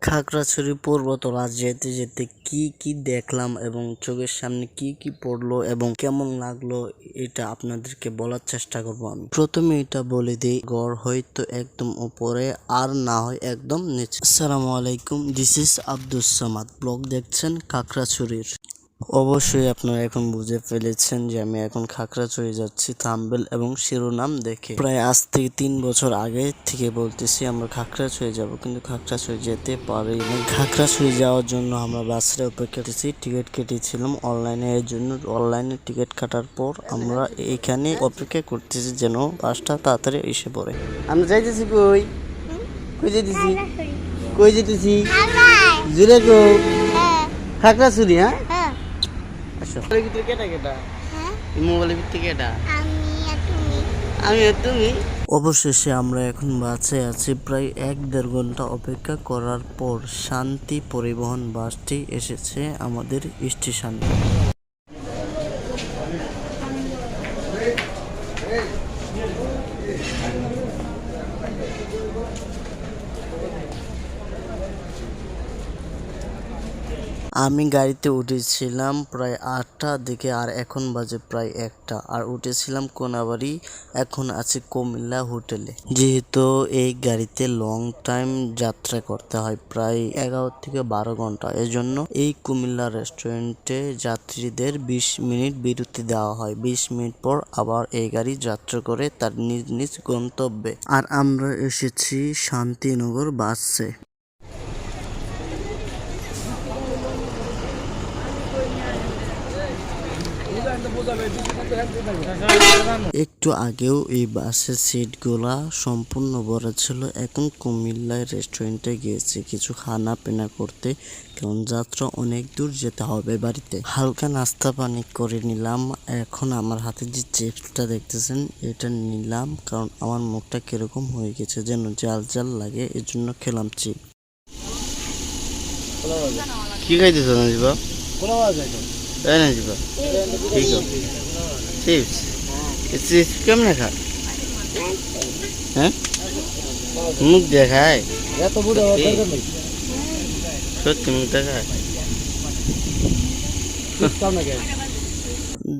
খাগড়াছড়ি পর্বতরা যেতে যেতে কি কি দেখলাম এবং চোখের সামনে কি কি পড়লো এবং কেমন লাগলো এটা আপনাদেরকে বলার চেষ্টা করবো। আমি প্রথমে এটা বলে দিই, গড় হয়তো একদম উপরে আর না হয় একদম নিচে। আসসালামু আলাইকুম, this is Abdus Samad, blog দেখছেন খাগড়াছড়ির। অবশ্যই আপনারা এখন বুঝে ফেলেছেন যে আমি এখন খাগড়াছড়ি যাচ্ছি থাম্বনেল এবং শিরোনাম দেখে। প্রায় আজ থেকে 3 বছর আগে থেকে বলতেছি আমরা খাগড়াছড়ি যাব, কিন্তু খাগড়াছড়ি যেতে পারিনি। খাগড়াছড়ি যাওয়ার জন্য আমরা বাসের অপেক্ষা করতেছি, টিকিট কেটেছিলাম অনলাইনে। এর জন্য অনলাইনে টিকিট কাটার পর আমরা এখানে অপেক্ষা করতেছি যেন বাসটা তাড়াতাড়ি এসে পড়ে। আমরা যাইতেছি কই কই যেতেছি কই যেতেছি জুড়ে গো খাগড়াছড়ি। হ্যাঁ মোবাইলের ভিতরে কেটা কেটা মোবাইলের ভিতরে কেটা আমি আর তুমি। অবশেষে আমরা এখন বাসে আছি। প্রায় 1-1.5 ঘন্টা অপেক্ষা করার পর শান্তি পরিবহন বাসটি এসেছে আমাদের স্টেশনে। আমি গাড়িতে উঠেছিলাম প্রায় 8টার দিকে, আর এখন বাজে প্রায় 1টা, আর উঠেছিলাম কোনাবাড়ি, এখন আছি কুমিল্লা হোটেলে। যেহেতু এই গাড়িতে লং টাইম যাত্রা করতে হয়, প্রায় 11 থেকে 12 ঘন্টা, এজন্য এই কুমিল্লা রেস্টুরেন্টে যাত্রীদের 20 মিনিট বিরতি দেওয়া হয়। 20 মিনিট পর আবার এই গাড়ি যাত্রা করে তার নিজ নিজ গন্তব্যে। আর আমরা এসেছি শান্তিনগর বাসে। একটু আগেও এই বাসের সিটগুলা সম্পূর্ণ ভরা ছিল। এখন কুমিল্লায় রেস্টুরেন্টে গিয়েছি কিছু খানা পিনা করতে, কারণ যাত্রা অনেক দূর যেতে হবে বাড়িতে। হালকা নাস্তা পানি করে নিলাম। এখন আমার হাতে যে চিপসটা দেখতেছেন এটা নিলাম, কারণ আমার মুখটা কিরকম হয়ে গেছে যেন জাল জাল লাগে, এর জন্য খেলাম চিপ। কি খাইতেছ নাজিবা? তাই নাজিবা ঠিক আছে। চিপস চিপস কেমনে খা? হ্যাঁ মুখ দেখায়, সত্যি মুখ দেখায়।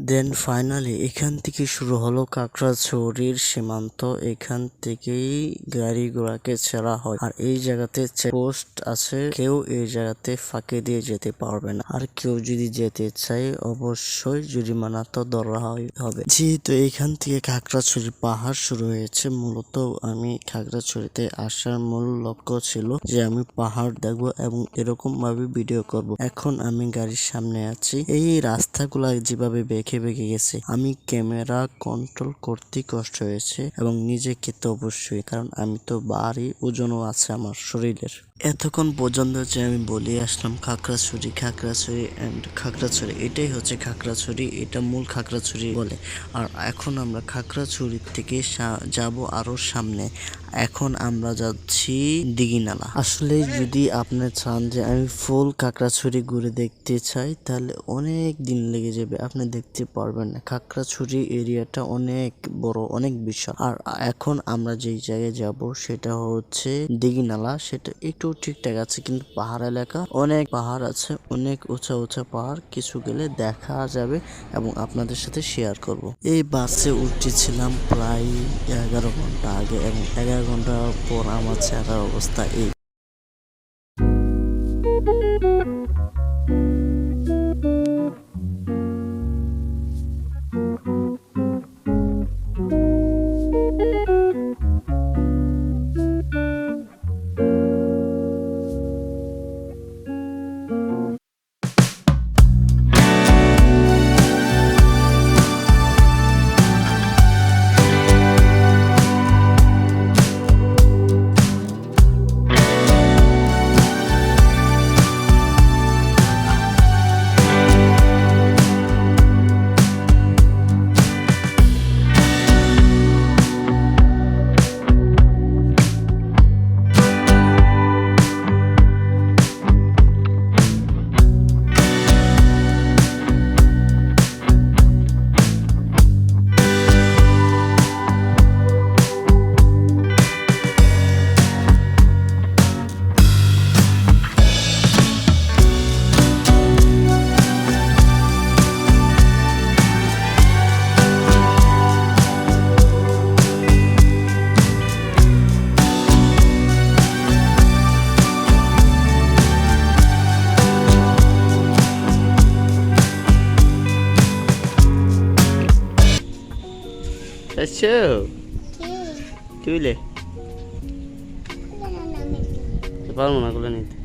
দেন ফাইনালি এখান থেকে শুরু হলো খাগড়াছড়ির সীমান্ত। এখান থেকেই গাড়ি ঘোড়াকে ছেড়া হয়, আর এই জায়গাতে চেকপোস্ট আছে। কেউ এই জায়গাতে ফাঁকি দিয়ে যেতে পারবে না, আর কেউ যদি যেতে চায় অবশ্যই জরিমানা তো ধরা হবে। যেহেতু এখান থেকে খাগড়াছড়ি পাহাড় শুরু হয়েছে, মূলত আমি খাগড়াছড়িতে আসার মূল লক্ষ্য ছিল যে আমি পাহাড় দেখবো এবং এরকম ভাবে ভিডিও করব। এখন আমি গাড়ির সামনে আছি, এই রাস্তাগুলা যেভাবে বেঁকে বেঁকে গেছে, আমি ক্যামেরা কন্ট্রোল করতে কষ্ট হয়েছে এবং নিজেকে তো অবশ্যই, কারণ আমি তো ভারী ওজনও আছে আমার শরীরের। এতক্ষণ পর্যন্ত যে আমি বলে আসলাম খাগড়াছড়ি অ্যান্ড খাগড়াছড়ি, এটাই হচ্ছে খাগড়াছড়ি, এটা মূল খাগড়াছড়ি বলে। আর এখন আমরা খাগড়াছড়ি থেকে যাব আরো সামনে। এখন আমরা যাচ্ছি দিঘিনালা। আসলে যদি আপনি চান যে আমি ফুল খাগড়াছড়ি ঘুরে দেখতে চাই, তাহলে অনেক দিন লেগে যাবে, আপনি দেখতে পারবেন না। খাগড়াছড়ি এরিয়াটা অনেক বড়, অনেক বিশাল। আর এখন আমরা যেই জায়গায় যাব সেটা হচ্ছে দিঘিনালা। সেটা একটু ঠিকঠাক আছে, কিন্তু পাহাড় এলাকা, অনেক পাহাড় আছে, অনেক উঁচা উঁচা পাহাড়, কিছু গেলে দেখা যাবে এবং আপনাদের সাথে শেয়ার করব। এই বাসে উঠেছিলাম প্রায় 11 ঘন্টা আগে, এবং 11 ঘন্টা পর আমার চেহারার অবস্থা এই। আসছো তুইলে পারবো না গুলো নিতে